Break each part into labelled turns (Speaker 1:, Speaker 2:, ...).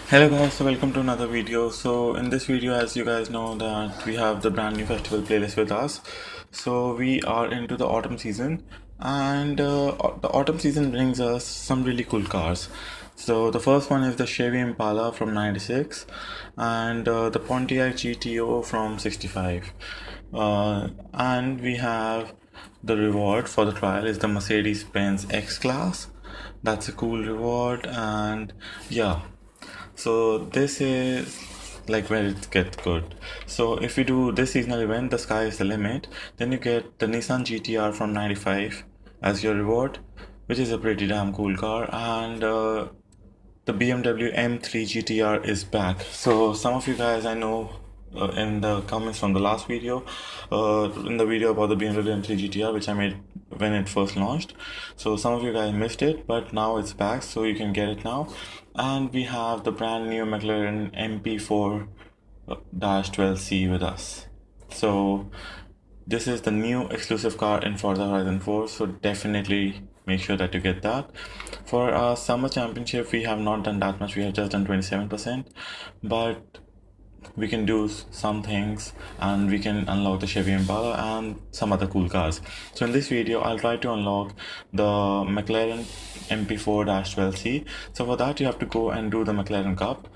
Speaker 1: Hello guys, so welcome to another video. So in this video, as you guys know, that we have the brand new festival playlist with us. So we are into the autumn season, and the autumn season brings us some really cool cars. So the first one is the Chevy Impala from '96 and the Pontiac GTO from '65. And we have the reward for the trial is the Mercedes-Benz X-Class. That's a cool reward, and yeah, so this is like where it gets good. So if you do this seasonal event, the sky is the limit, then you get the Nissan GTR from '95 as your reward, which is a pretty damn cool car. And the BMW M3 GTR is back. So some of you guys I know in the comments from the last video, in the video about the BMW M3 GTR which I made when it first launched. So some of you guys missed it, but now it's back, so you can get it now. And we have the brand new McLaren MP4-12C with us. So this is the new exclusive car in Forza Horizon 4, so definitely make sure that you get that. For our summer championship, we have not done that much, we have just done 27%, but we can do some things and we can unlock the Chevy Impala and some other cool cars. So in this video, I'll try to unlock the McLaren MP4-12C. So for that, you have to go and do the McLaren Cup,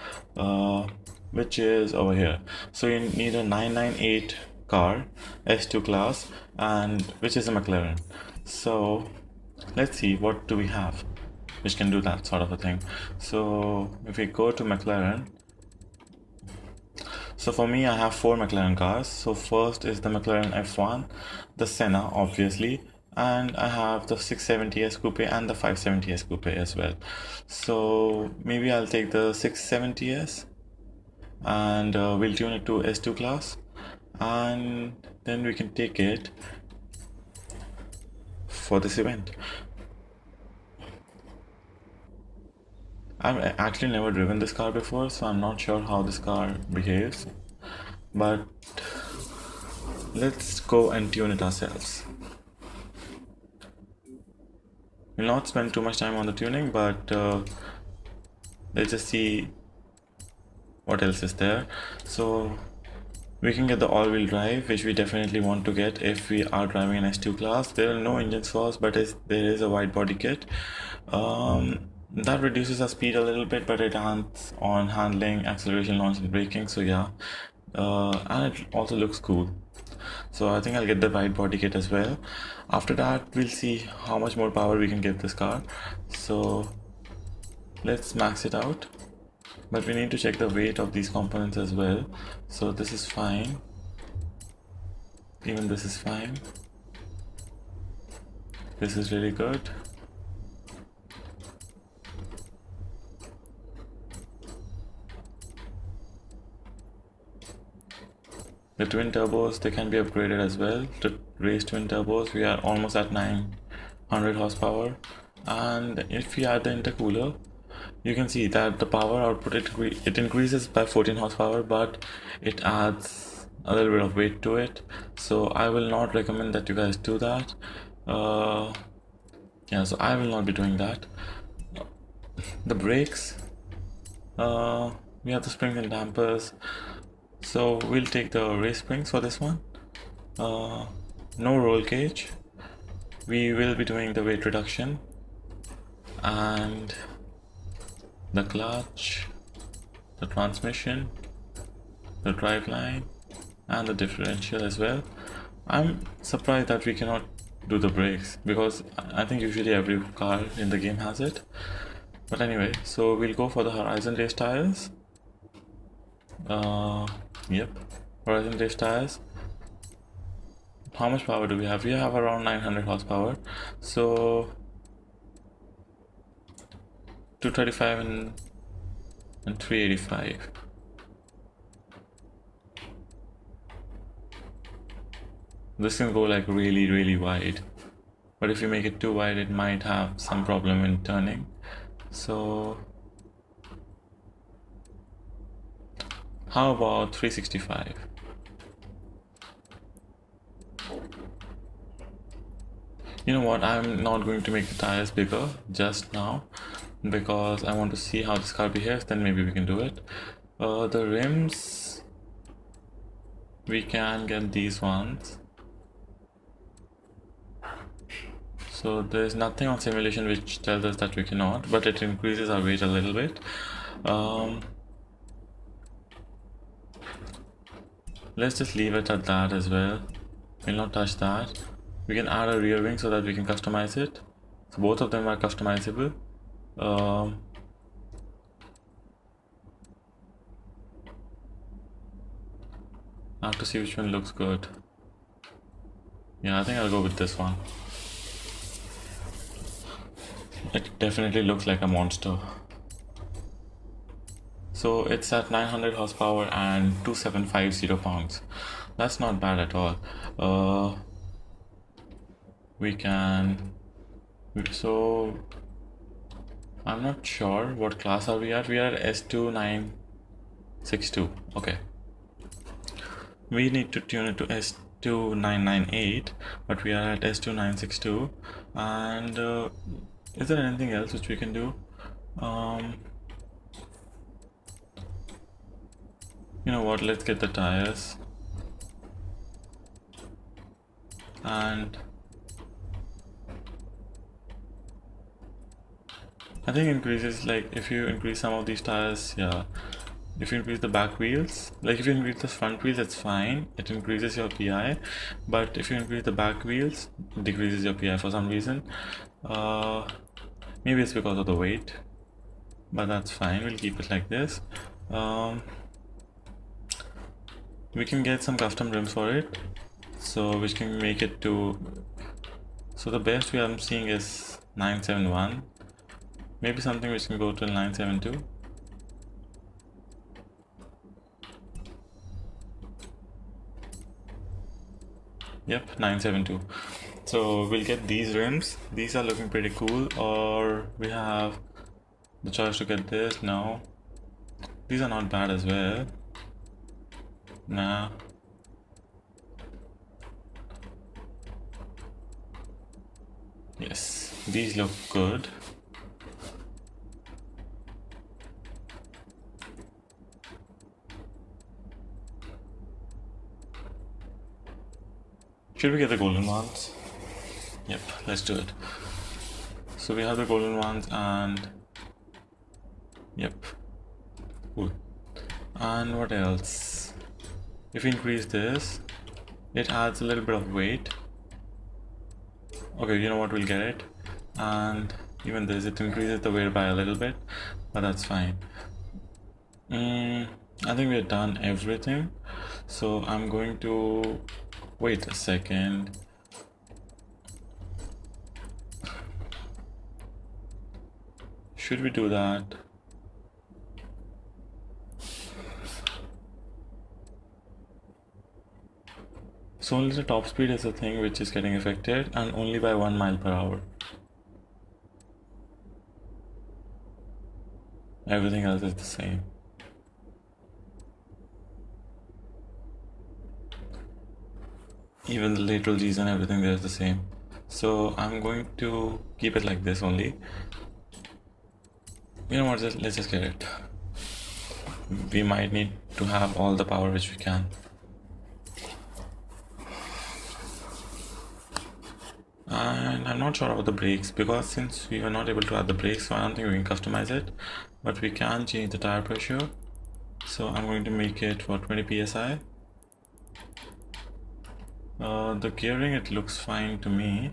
Speaker 1: which is over here. So you need a 998 car, S2 class, and which is a McLaren. So let's see, what do we have which can do that sort of a thing. So if we go to McLaren, so for me, I have four McLaren cars. So first is the McLaren F1, the Senna, obviously, and I have the 670S Coupe and the 570S Coupe as well. So maybe I'll take the 670S and we'll tune it to S2 class, and then we can take it for this event. I've actually never driven this car before, so I'm not sure how this car behaves, but let's go and tune it ourselves. We'll not spend too much time on the tuning, but let's just see what else is there. So we can get the all-wheel drive, which we definitely want to get if we are driving an S2 class. There are no engine swaps, but there is a wide body kit. That reduces our speed a little bit, but it adds on handling, acceleration, launch, and braking. So yeah, and it also looks cool. So I think I'll get the wide body kit as well. After that, we'll see how much more power we can give this car. So let's max it out. But we need to check the weight of these components as well. So this is fine. Even this is fine. This is really good. The twin turbos, they can be upgraded as well. To raise twin turbos, we are almost at 900 horsepower. And if we add the intercooler, you can see that the power output, it increases by 14 horsepower, but it adds a little bit of weight to it. So I will not recommend that you guys do that. Yeah, so I will not be doing that. The brakes, we have the springs and dampers. So we'll take the race springs for this one. No roll cage. We will be doing the weight reduction, and the clutch, the transmission, the driveline, and the differential as well. I'm surprised that we cannot do the brakes, because I think usually every car in the game has it. But anyway, so we'll go for the Horizon Race tires. Yep, Horizon Race tires. How much power do we have? We have around 900 horsepower. So 235 and 385. This can go like really wide, but if you make it too wide, it might have some problem in turning. So how about 365? You know what, I'm not going to make the tires bigger just now. because I want to see how this car behaves, then maybe we can do it. The rims, we can get these ones. So there's nothing on simulation which tells us that we cannot, but it increases our weight a little bit. Let's just leave it at that as well. We'll not touch that. We can add a rear wing so that we can customize it. So both of them are customizable. I have to see which one looks good. Yeah, I think I'll go with this one. It definitely looks like a monster. So it's at 900 horsepower and 2750 pounds. That's not bad at all. So I'm not sure what class are we at. We are at S2962. Okay. We need to tune it to S2998, but we are at S2962. And is there anything else which we can do? You know what, let's get the tires. And I think increases, like if you increase some of these tires, yeah. If you increase the back wheels, like if you increase the front wheels, it's fine, it increases your PI. But if you increase the back wheels, it decreases your PI for some reason. Maybe it's because of the weight, but that's fine, we'll keep it like this. We can get some custom rims for it, so which can make it to, so the best way I'm seeing is 971. Maybe something which can go to 972. Yep, 972. So we'll get these rims. These are looking pretty cool. Or we have the choice to get this. No, these are not bad as well. Nah. Yes, these look good. Should we get the golden ones? Yep, let's do it. So we have the golden ones, and yep, cool. And what else? If we increase this, it adds a little bit of weight. Okay, you know what, we'll get it. And even this, it increases the weight by a little bit, but that's fine. I think we're done everything. So I'm going to wait a second. Should we do that? So only the top speed is the thing which is getting affected, and only by 1 mile per hour. Everything else is the same. Even the lateral G's and everything there is the same. So I'm going to keep it like this only. You know what, let's just get it. We might need to have all the power which we can. And I'm not sure about the brakes, because since we were not able to add the brakes, so I don't think we can customize it, but we can change the tire pressure. So I'm going to make it for 20 psi. The gearing, it looks fine to me.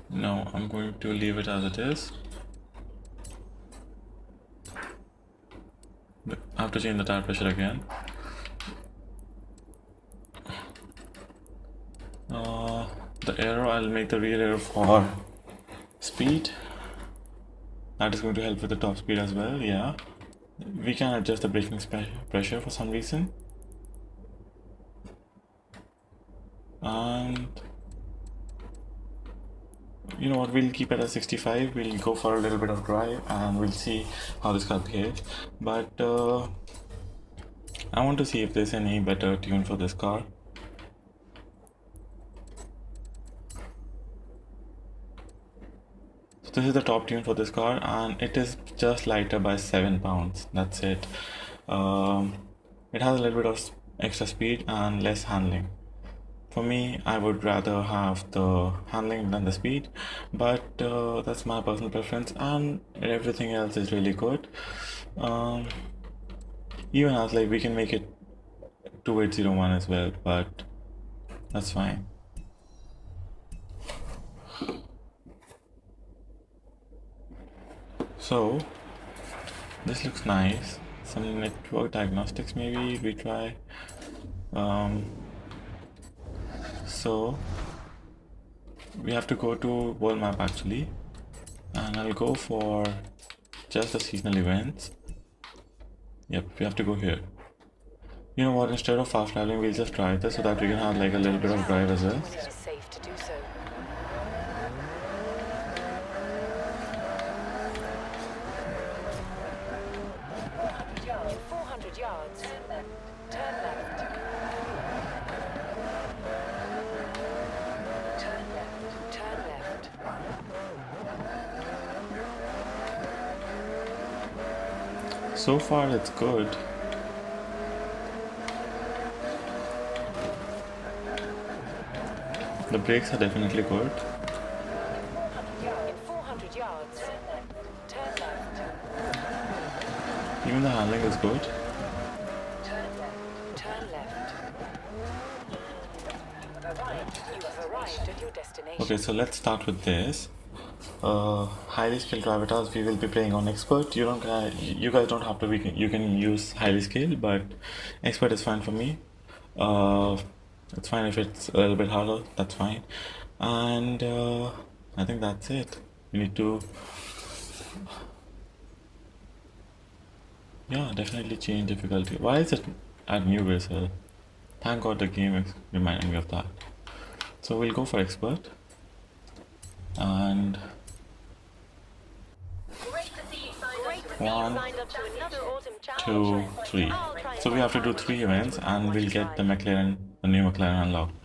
Speaker 1: No, I'm going to leave it as it is. I have to change the tire pressure again. The aero, I'll make the rear aero for speed. That is going to help with the top speed as well, yeah. We can adjust the braking pressure for some reason. And you know what, we'll keep it at 65. We'll go for a little bit of drive and we'll see how this car behaves. But I want to see if there's any better tune for this car. So this is the top tune for this car, and it is just lighter by 7 pounds. That's it. It has a little bit of extra speed and less handling. For me, I would rather have the handling than the speed, but that's my personal preference, and everything else is really good. Even as like we can make it 2801 as well, but that's fine. So this looks nice. Some network diagnostics maybe we try. So we have to go to world map actually, and I'll go for just the seasonal events. Yep, we have to go here. You know what, instead of fast traveling, we'll just try this so that we can have like a little bit of drive as well.
Speaker 2: Safe to do so. 400 yards. Turn left. Turn left. Turn left.
Speaker 1: So far it's good. The brakes are definitely good.
Speaker 2: In 400 yards. Turn left.
Speaker 1: Even the handling is good.
Speaker 2: Turn left. Turn left. You have arrived at your destination.
Speaker 1: Okay, so let's start with this. Highly skilled avatars we will be playing on expert. You guys don't have to be, you can use highly skilled, but expert is fine for me. It's fine if it's a little bit harder, that's fine. And I think that's it. We need to, yeah, definitely change difficulty. Why is it at new vessel? Thank God the game is reminding me of that. So we'll go for expert. And 1, 2, 3. So we have to do 3 events and we'll get the new McLaren unlocked.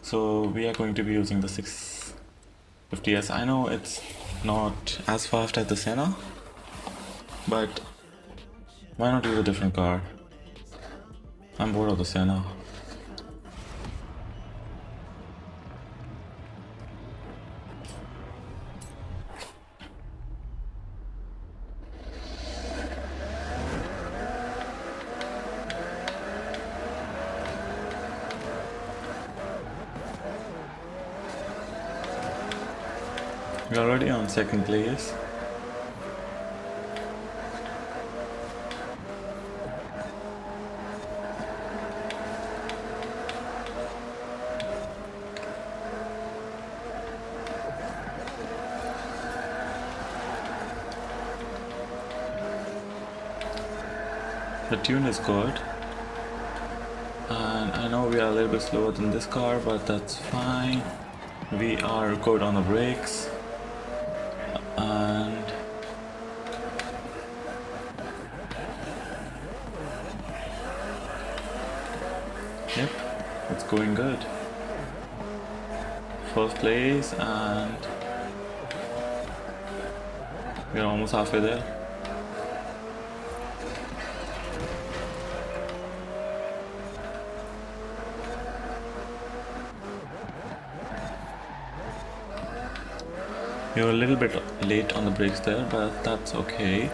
Speaker 1: So we are going to be using the 650S. I know it's not as fast as the Senna, but why not use a different car? I'm bored of the Senna. We're already on second place. The tune is good, and I know we are a little bit slower than this car, but that's fine. We are good on the brakes, and yep, it's going good. First place, and we're almost halfway there. You're a little bit late on the brakes there, but that's okay.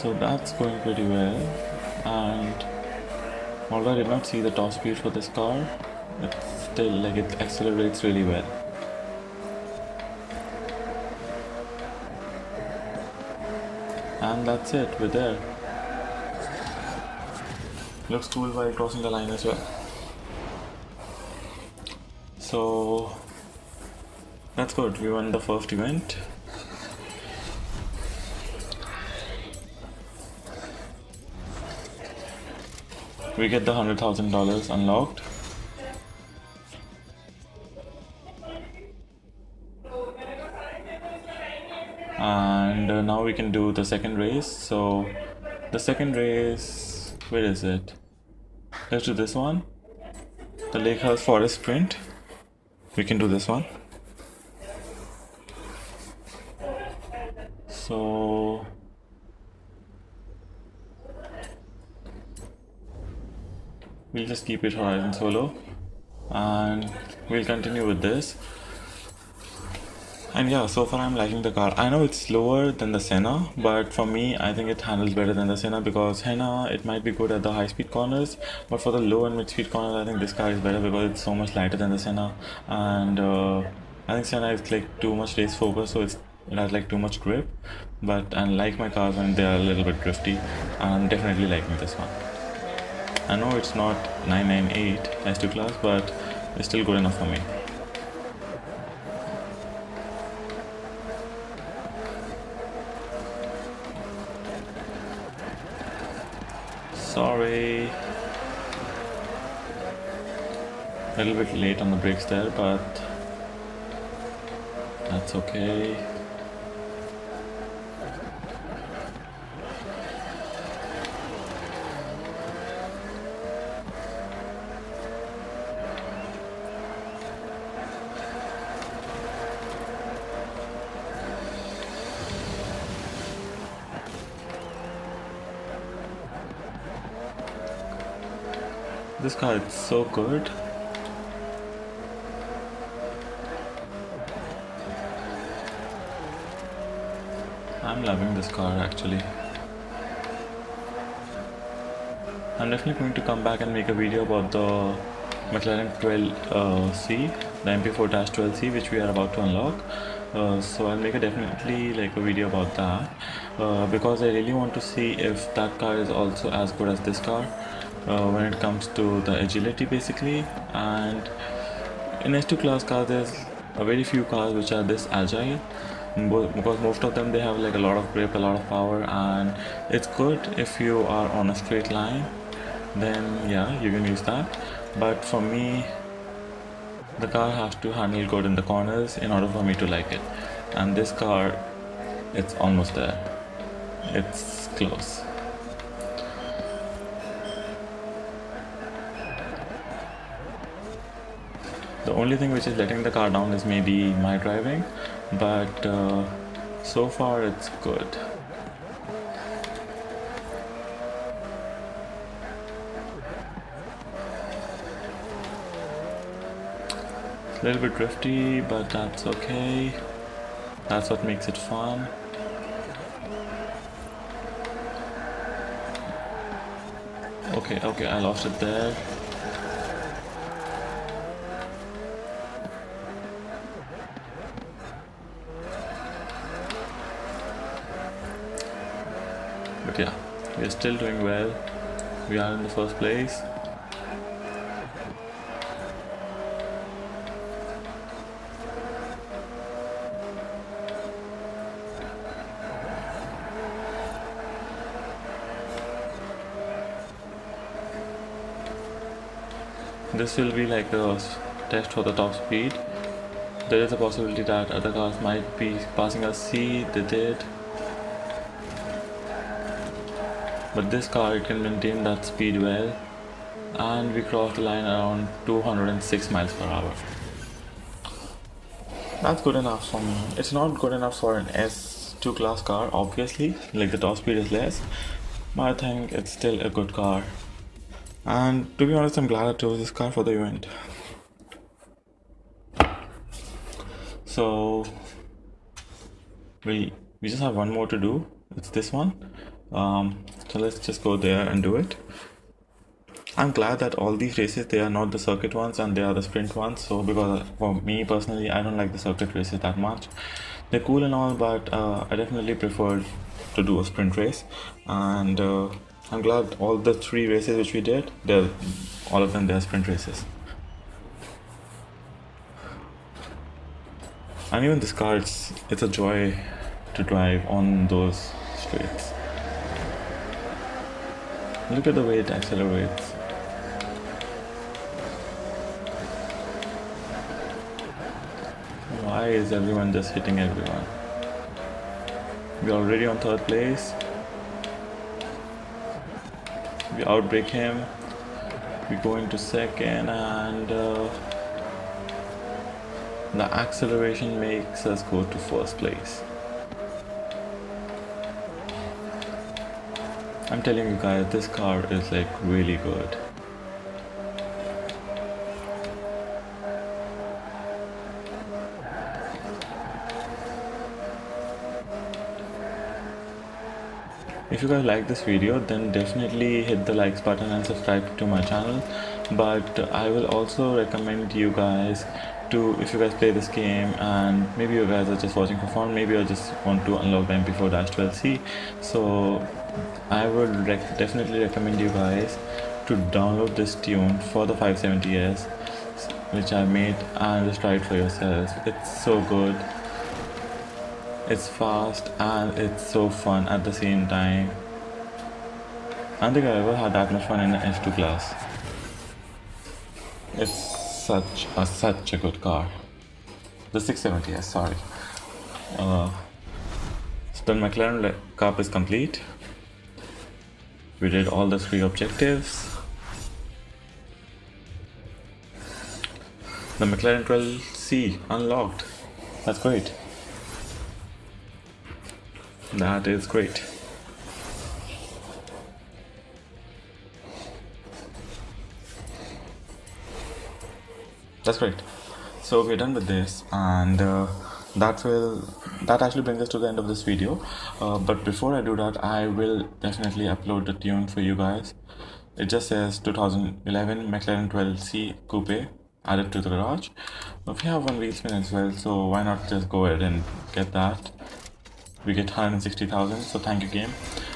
Speaker 1: So that's going pretty well, and although I did not see the top speed for this car, it's still like it accelerates really well. And that's it, we're there. Looks cool while crossing the line as well. So that's good, we won the first event. We get the $100,000 unlocked. And now we can do the second race. So the second race, where is it? Let's do this one, the Lakehurst Forest Sprint. We can do this one. So we'll just keep it Horizon Solo and we'll continue with this. And yeah, so far I'm liking the car. I know it's slower than the Senna, but for me, I think it handles better than the Senna, because Senna, it might be good at the high-speed corners, but for the low and mid-speed corners, I think this car is better because it's so much lighter than the Senna. And I think Senna is like too much race focus, so it has like too much grip. But I like my cars when they are a little bit drifty. I'm definitely liking this one. I know it's not 998 S2 class, but it's still good enough for me. Sorry, a little bit late on the brakes there, but that's okay. This car is so good. I'm loving this car actually. I'm definitely going to come back and make a video about the McLaren 12C, the MP4-12C, which we are about to unlock. So I'll make definitely like a video about that, because I really want to see if that car is also as good as this car when it comes to the agility basically. And in S2 class cars, there's a very few cars which are this agile, because most of them they have like a lot of grip, a lot of power, and it's good if you are on a straight line, then yeah, you can use that. But for me, the car has to handle good in the corners in order for me to like it, and this car, it's almost there, it's close. The only thing which is letting the car down is maybe my driving, but so far it's good. A little bit drifty, but that's okay. That's what makes it fun. Okay, I lost it there. But yeah, we are still doing well. We are in the first place. This will be like a test for the top speed. There is a possibility that other cars might be passing us. See, they did. But this car, it can maintain that speed well. And we crossed the line around 206 miles per hour. That's good enough for me. It's not good enough for an S2 class car, obviously, like the top speed is less, but I think it's still a good car. And to be honest, I'm glad I chose this car for the event. So we just have one more to do. It's this one. So let's just go there and do it. I'm glad that all these races, they are not the circuit ones and they are the sprint ones. So because for me personally, I don't like the circuit races that much. they're cool and all, but I definitely prefer to do a sprint race. And I'm glad all the 3 races which we did, all of them they're sprint races. And even this car, it's a joy to drive on those straights. Look at the way it accelerates. Why is everyone just hitting everyone? We're already on 3rd place. We outbrake him. We go into 2nd, and the acceleration makes us go to 1st place. I'm telling you guys, this car is like really good. If you guys like this video, then definitely hit the likes button and subscribe to my channel. But I will also recommend you guys to, if you guys play this game and maybe you guys are just watching for fun, maybe you just want to unlock the MP4-12C, so I would definitely recommend you guys to download this tune for the 570S which I made, and just try it for yourselves. It's so good, it's fast, and it's so fun at the same time. I don't think I ever had that much fun in the F2 class. It's such a good car. The 670S, sorry. So the McLaren Cup is complete. We did all the 3 objectives. The McLaren 12C unlocked. That's great. That is great. That's great. So we're done with this, and that actually brings us to the end of this video. But before I do that, I will definitely upload the tune for you guys. It just says 2011 McLaren 12C Coupe added to the garage. We have one wheel spin as well, so why not just go ahead and get that. We get 160,000, so thank you game.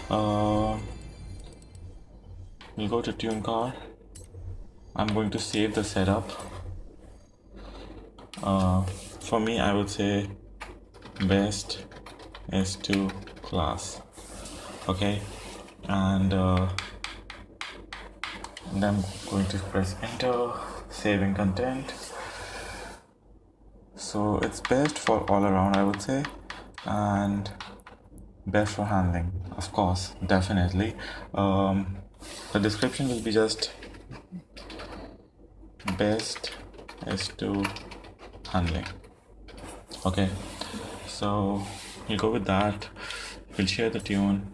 Speaker 1: We'll go to tune car. I'm going to save the setup. For me, I would say best S2 class. Okay, and then I'm going to press enter, saving content. So it's best for all around, I would say, and best for handling, of course, definitely. The description will be just best S2 handling. Okay, so we'll go with that. We'll share the tune,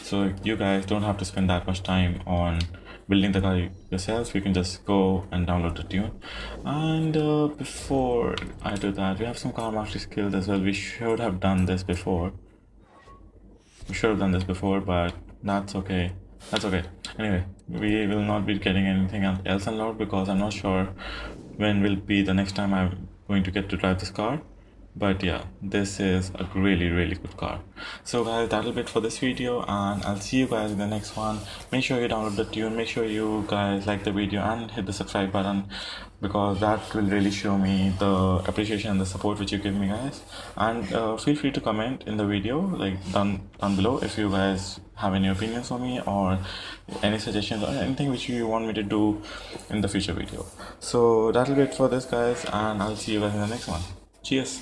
Speaker 1: so you guys don't have to spend that much time on building the car yourselves. We can just go and download the tune. And before I do that, we have some car mastery skills as well. We should have done this before, but that's okay. Anyway, we will not be getting anything else unlocked because I'm not sure when will be the next time I'm going to get to drive this car. But yeah, this is a really good car. So guys, that'll be it for this video, and I'll see you guys in the next one. Make sure you download the tune, make sure you guys like the video and hit the subscribe button, because that will really show me the appreciation and the support which you give me, guys. And feel free to comment in the video, like down below, if you guys have any opinions for me or any suggestions or anything which you want me to do in the future video. So that'll be it for this, guys, and I'll see you guys in the next one. Cheers.